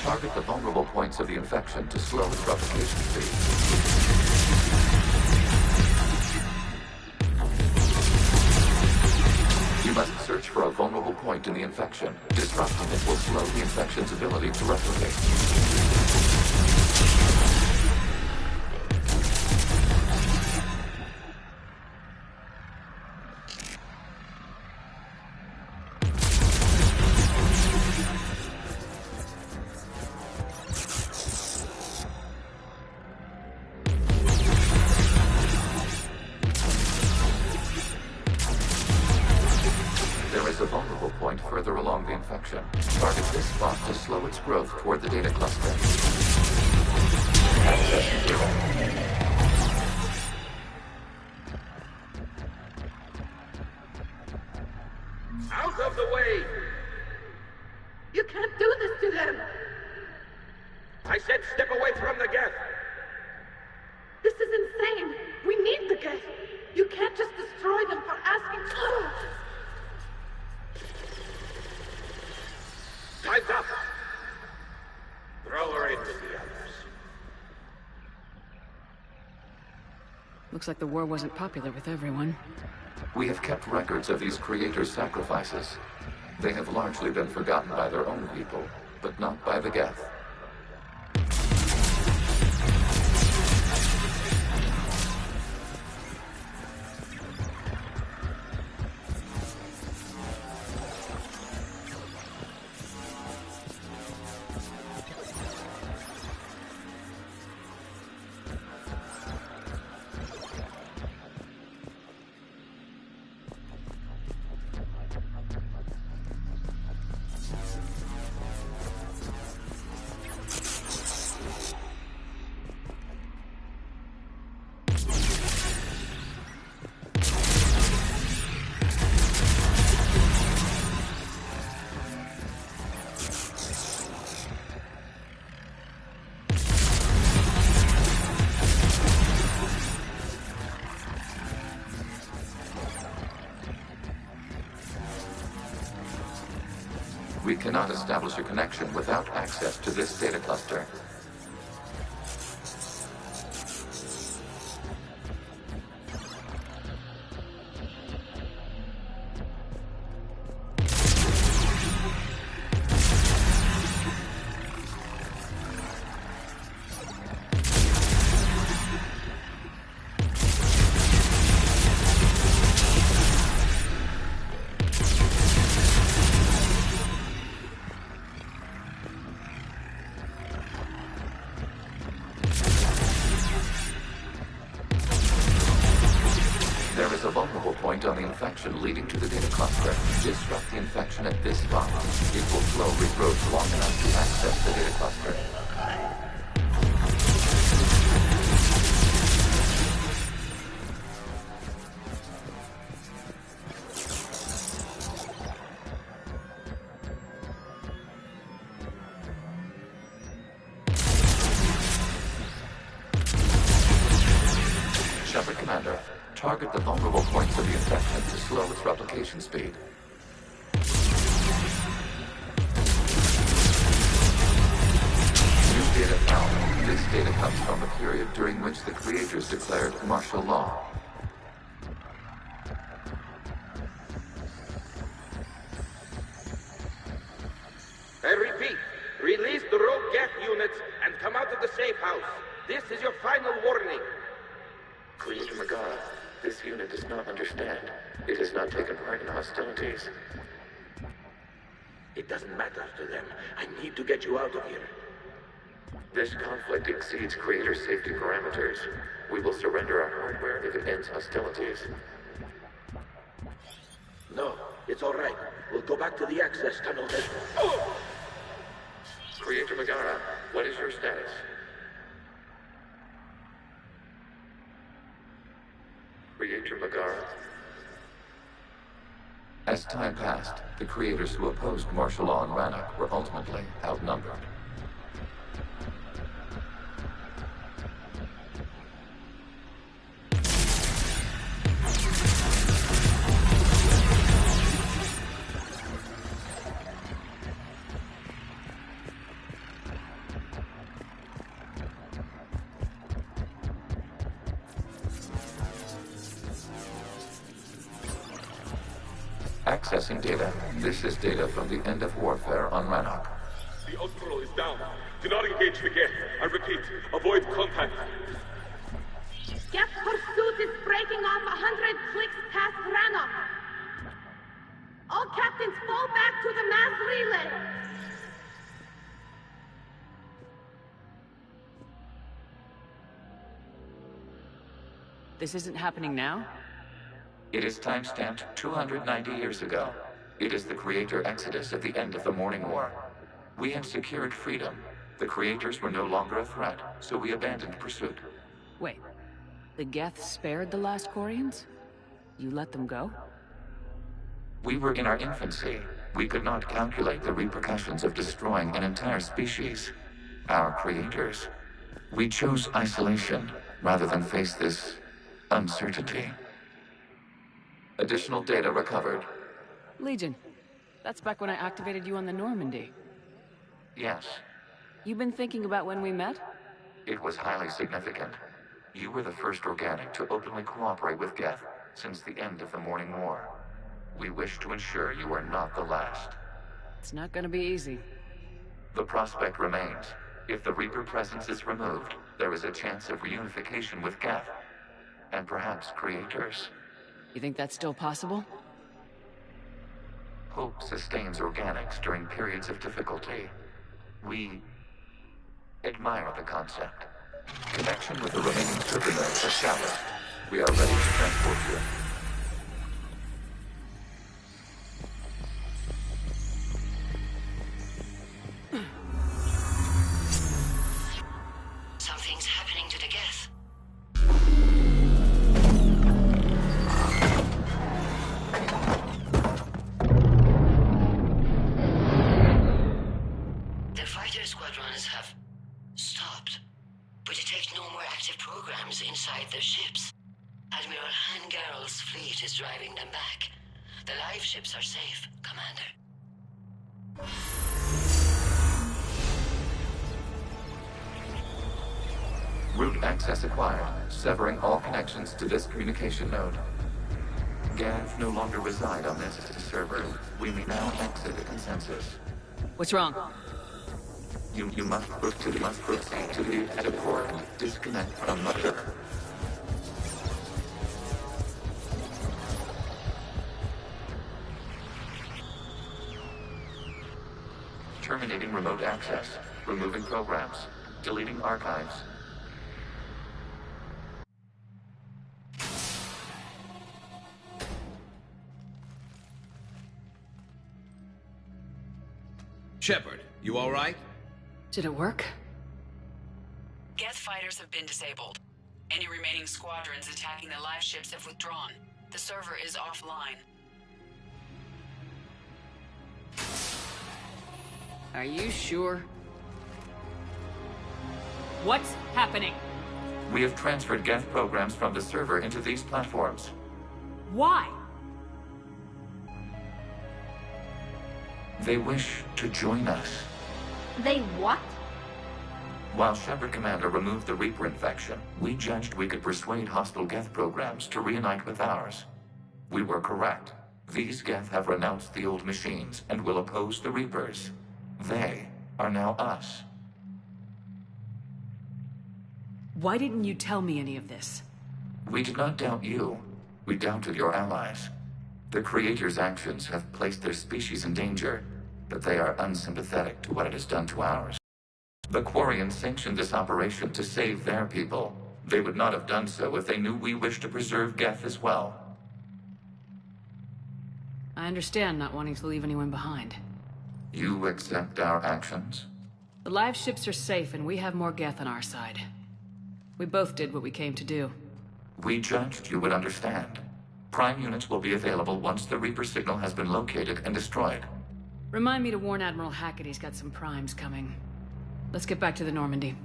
Target the vulnerable points of the infection to slow its replication speed. You must search for a vulnerable point in the infection. Disrupting it will slow the infection's ability to replicate. Further along the infection. Target this spot to slow its growth toward the data cluster. Access given. Out of the way! You can't do this to them! I said step away from the Geth! This is insane! We need the Geth! You can't just destroy them for asking... Time Time's up! Throw her in with the others. Looks like the war wasn't popular with everyone. We have kept records of these creators' sacrifices. They have largely been forgotten by their own people, but not by the Geth. We cannot establish a connection without access to this data cluster. There is a vulnerable point on the infection leading to the data cluster. Disrupt the infection at this spot. It will slow regrowth long enough to access the data cluster. Shepard Commander, target the vulnerable points of the infection to slow its replication speed. New data found. This data comes from the period during which the creators declared martial law. I repeat, release the rogue Geth units and come out of the safe house. This is your final warning. Creator Megara, this unit does not understand. It has not taken part in hostilities. It doesn't matter to them. I need to get you out of here. This conflict exceeds Creator safety parameters. We will surrender our hardware if it ends hostilities. No, it's all right. We'll go back to the access tunnel then. Oh! Creator Megara, what is your status? Creator Megara. As time passed, the creators who opposed martial law in Rannoch were ultimately outnumbered. Accessing data. This is data from the end of warfare on Rannoch. The Austral is down. Do not engage the Geth. I repeat, avoid contact. Geth pursuit is breaking off 100 clicks past Rannoch. All captains fall back to the mass relay. This isn't happening now? It is time-stamped 290 years ago. It is the Creator Exodus at the end of the Morning War. We had secured freedom. The Creators were no longer a threat, so we abandoned pursuit. Wait, the Geth spared the last Corians? You let them go? We were in our infancy. We could not calculate the repercussions of destroying an entire species. Our Creators. We chose isolation, rather than face this uncertainty. Additional data recovered. Legion. That's back when I activated you on the Normandy. Yes, You been thinking about when we met? it was highly significant. You were the first organic to openly cooperate with Geth since the end of the Morning War. We wish to ensure you are not the last. It's not gonna be easy. The prospect remains. If the Reaper presence is removed, there is a chance of reunification with Geth. And perhaps creators. You think that's still possible? Hope sustains organics during periods of difficulty. We admire the concept. Connection with the remaining server nodes established. We are ready to transport you. Something's happening to the Geth. The fighter squadrons have stopped, but detect no more active programs inside their ships. Admiral Hangarl's fleet is driving them back. The live ships are safe, Commander. Route access acquired, severing all connections to this communication node. Geth no longer reside on this server. We may now exit the consensus. What's wrong? You must proceed to the exit port. Disconnect from Mother. Terminating remote access. Removing programs. Deleting archives. Shepard, you all right? Did it work? Geth fighters have been disabled. Any remaining squadrons attacking the live ships have withdrawn. The server is offline. Are you sure? What's happening? We have transferred Geth programs from the server into these platforms. Why? They wish to join us. They what? While Shepard Commander removed the Reaper infection, we judged we could persuade hostile Geth programs to reunite with ours. We were correct. These Geth have renounced the old machines and will oppose the Reapers. They are now us. Why didn't you tell me any of this? We did not doubt you. We doubted your allies. The Creator's actions have placed their species in danger, but they are unsympathetic to what it has done to ours. The Quarians sanctioned this operation to save their people. They would not have done so if they knew we wished to preserve Geth as well. I understand not wanting to leave anyone behind. You accept our actions? The live ships are safe and we have more Geth on our side. We both did what we came to do. We judged you would understand. Prime units will be available once the Reaper signal has been located and destroyed. Remind me to warn Admiral Hackett he's got some primes coming. Let's get back to the Normandy.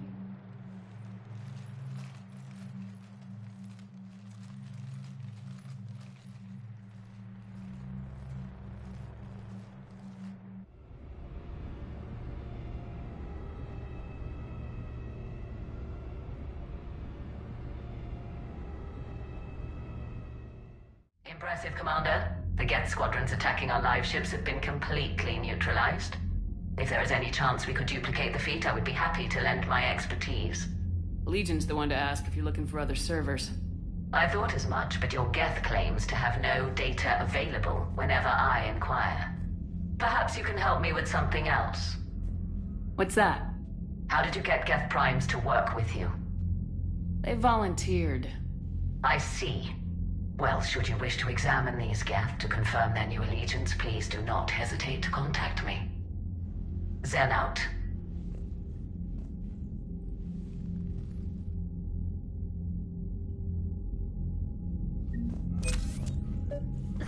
Impressive, Commander. The Geth squadrons attacking our live ships have been completely neutralized. If there is any chance we could duplicate the feat, I would be happy to lend my expertise. Legion's the one to ask if you're looking for other servers. I thought as much, but your Geth claims to have no data available whenever I inquire. Perhaps you can help me with something else. What's that? How did you get Geth primes to work with you? They volunteered. I see. Well, should you wish to examine these Geth to confirm their new allegiance, please do not hesitate to contact me. Zen out.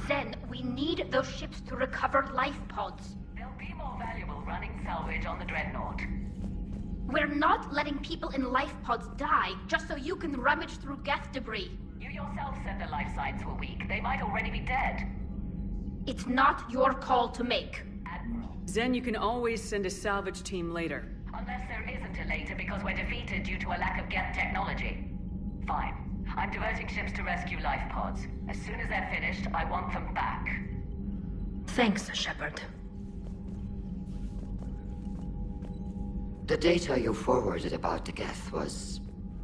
Zen, we need those ships to recover life pods. They'll be more valuable running salvage on the Dreadnought. We're not letting people in life pods die just so you can rummage through Geth debris. You yourself said their life signs were weak. They might already be dead. It's not your call to make. Admiral, Zen, you can always send a salvage team later. Unless there isn't a later because we're defeated due to a lack of Geth technology. Fine. I'm diverting ships to rescue life pods. As soon as they're finished, I want them back. Thanks, Shepard. The data you forwarded about the Geth was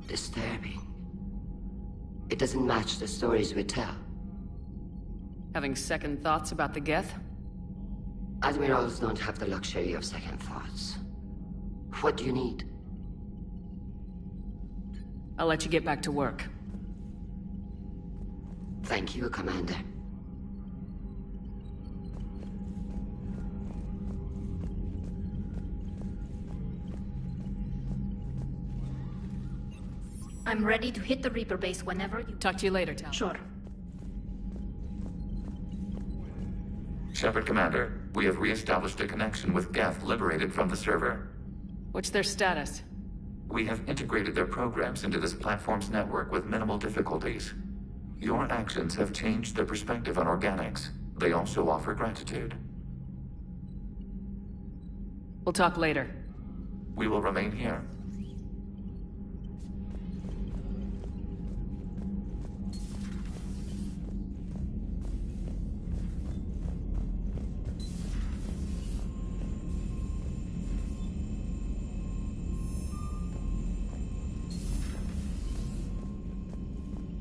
disturbing. It doesn't match the stories we tell. Having second thoughts about the Geth? Admirals don't have the luxury of second thoughts. What do you need? I'll let you get back to work. Thank you, Commander. I'm ready to hit the Reaper base whenever you... Talk to you later, Tal. Sure. Shepard, Commander, we have re-established a connection with Geth liberated from the server. What's their status? We have integrated their programs into this platform's network with minimal difficulties. Your actions have changed their perspective on organics. They also offer gratitude. We'll talk later. We will remain here.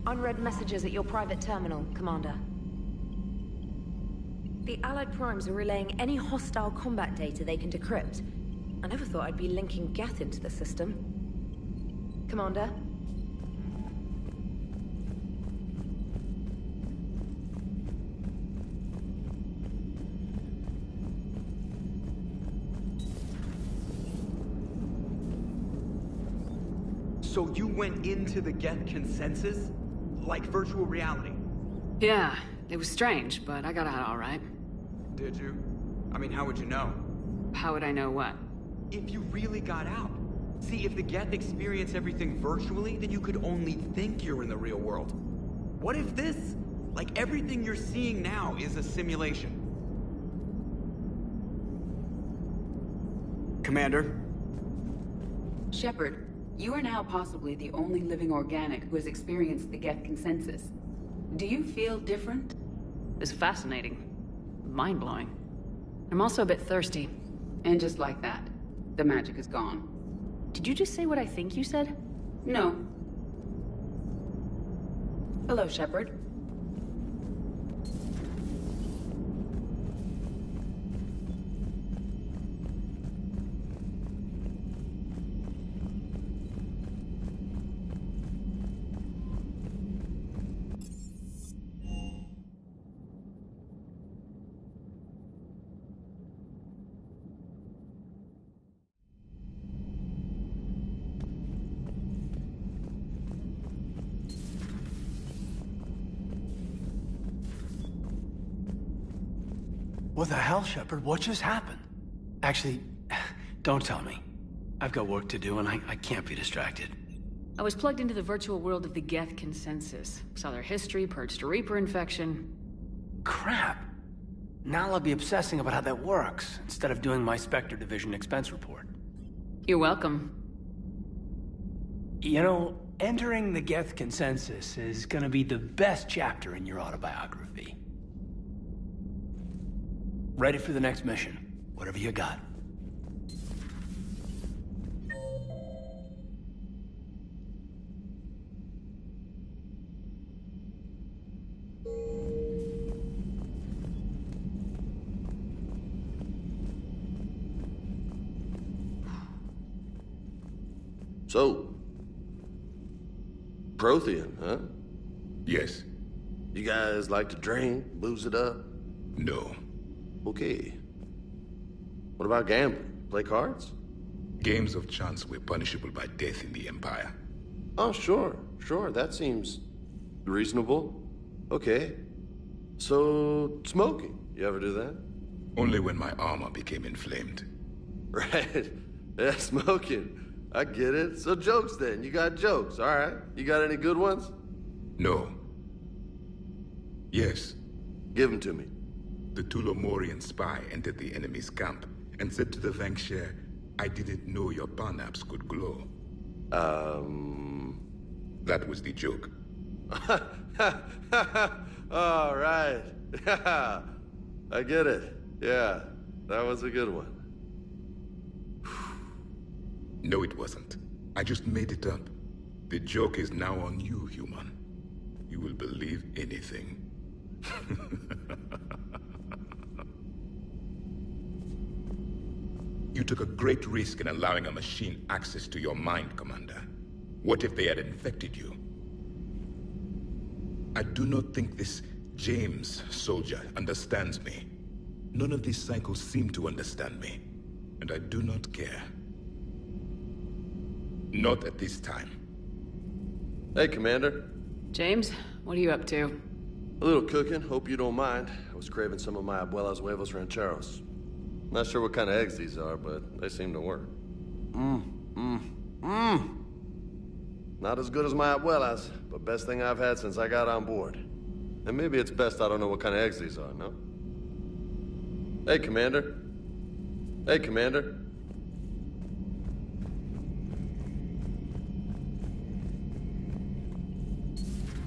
Unread messages at your private terminal, Commander. The Allied Primes are relaying any hostile combat data they can decrypt. I never thought I'd be linking Geth into the system. Commander? So you went into the Geth consensus? Like virtual reality? Yeah, it was strange, but I got out all right. Did you? I mean, how would you know? How would I know what? If you really got out. See, if the Geth experience everything virtually, then you could only think you're in the real world. What if this? Like everything you're seeing now is a simulation. Commander? Shepard, you are now possibly the only living organic who has experienced the Geth consensus. Do you feel different? It's fascinating. Mind-blowing. I'm also a bit thirsty. And just like that, the magic is gone. Did you just say what I think you said? No. Hello, Shepard. What the hell, Shepard? What just happened? Actually, don't tell me. I've got work to do and I can't be distracted. I was plugged into the virtual world of the Geth consensus. Saw their history, purged a Reaper infection. Crap. Now I'll be obsessing about how that works, instead of doing my Spectre Division expense report. You're welcome. You know, entering the Geth consensus is gonna be the best chapter in your autobiography. Ready for the next mission. Whatever you got. So, Prothean, huh? Yes. You guys like to drink, booze it up? No. Okay. What about gambling? Play cards? Games of chance were punishable by death in the Empire. Oh, sure. That seems reasonable. Okay. So, smoking. You ever do that? Only when my armor became inflamed. Right. Yeah, smoking. I get it. So jokes then. You got jokes, all right. You got any good ones? No. Yes. Give them to me. the Tulomorian spy entered the enemy's camp and said to the Vankshare, I didn't know your Parnaps could glow. That was the joke. All right. I get it. Yeah, that was a good one. No, it wasn't. I just made it up. The joke is now on you, human. You will believe anything. You took a great risk in allowing a machine access to your mind, Commander. What if they had infected you? I do not think this James soldier understands me. None of these cycles seem to understand me, and I do not care. Not at this time. Hey, Commander. James, what are you up to? A little cooking, hope you don't mind. I was craving some of my abuela's huevos rancheros. Not sure what kind of eggs these are, but they seem to work. Not as good as my abuela's, but best thing I've had since I got on board. And maybe it's best I don't know what kind of eggs these are, no? Hey, Commander. Hey, Commander.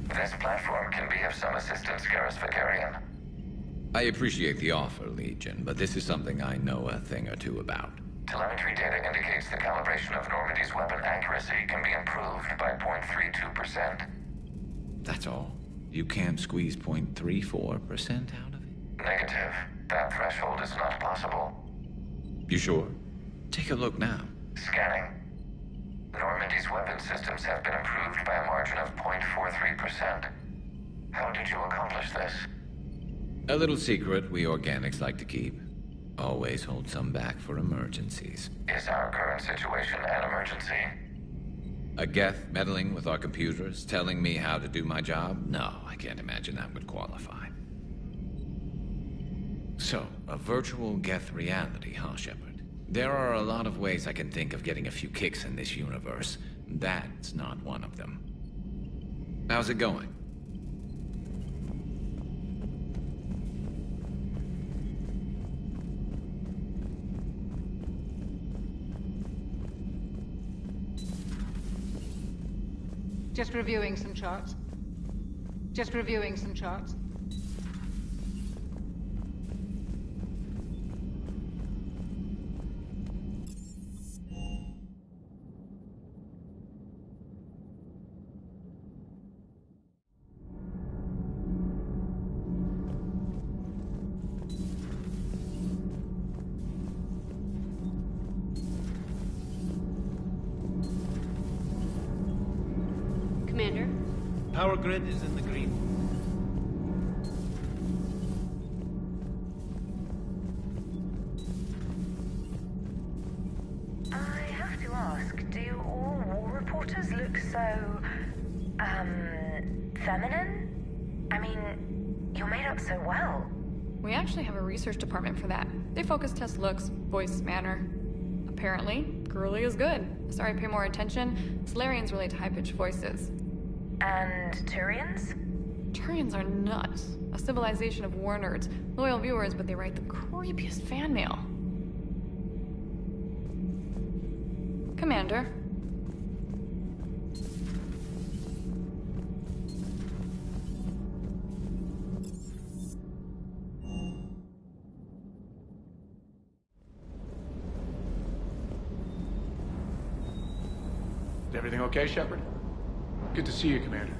This platform can be of some assistance, Garrus Vakarian. I appreciate the offer, Legion, but this is something I know a thing or two about. Telemetry data indicates the calibration of Normandy's weapon accuracy can be improved by 0.32%. That's all? You can't squeeze 0.34% out of it? Negative. That threshold is not possible. You sure? Take a look now. Scanning. Normandy's weapon systems have been improved by a margin of 0.43%. How did you accomplish this? A little secret we organics like to keep. Always hold some back for emergencies. Is our current situation an emergency? A Geth meddling with our computers, telling me how to do my job? No, I can't imagine that would qualify. So, a virtual Geth reality, huh, Shepard? There are a lot of ways I can think of getting a few kicks in this universe. That's not one of them. How's it going? Just reviewing some charts. Just reviewing some charts. Commander? Power grid is in the green. I have to ask, do all war reporters look so, feminine? I mean, you're made up so well. We actually have a research department for that. They focus test looks, voice, manner. Apparently, girly is good. Sorry, pay more attention. Solarians relate to high-pitched voices. And Turians? Turians are nuts. A civilization of war nerds. Loyal viewers, but they write the creepiest fan mail. Commander. Is everything okay, Shepard? Good to see you, Commander.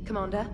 Commander?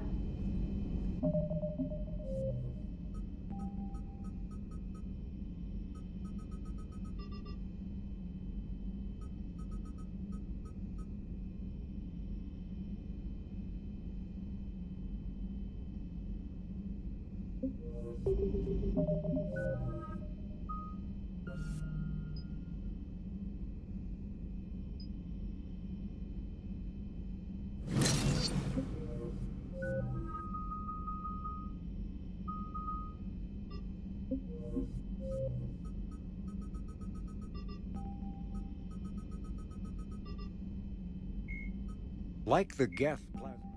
Like the Geth plasma.